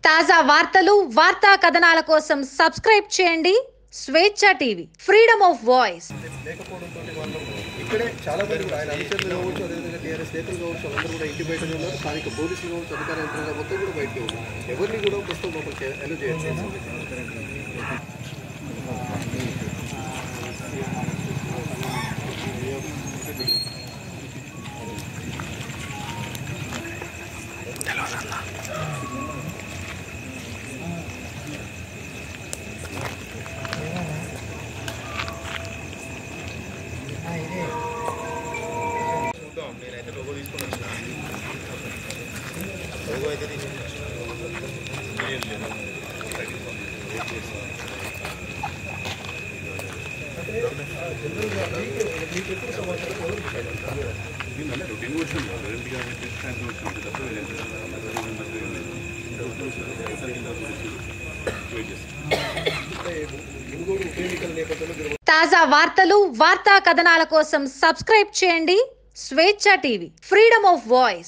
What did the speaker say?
తాజా వార్తలు వార్తా కథనాల కోసం సబ్స్క్రైబ్ చేయండి స్వేచ్ఛ టీవీ ఫ్రీడమ్ ఆఫ్ వాయిస్. ఇక్కడే చాలా మంది ఆయన అనుచరులు కావచ్చు, అదేవిధంగా టీఆర్ఎస్ నేతలు కావచ్చు, అందరూ కూడా ఇంటి బయట ఉన్నారు. స్థానిక పోలీసులు కావచ్చు, అధికార యంత్రాంగం మొత్తం కూడా బయటకు ఉన్నారు. ఎవరిని కూడా ప్రస్తుతం లోపలికి అలో చేయట్లేదు. నేనైతే లోగో తీసుకొని వచ్చిన లోగో అయితే తాజా వార్తలు వార్తా కథనాల కోసం సబ్స్క్రైబ్ చేయండి స్వేచ్ఛ టీవీ ఫ్రీడమ్ ఆఫ్ వాయిస్.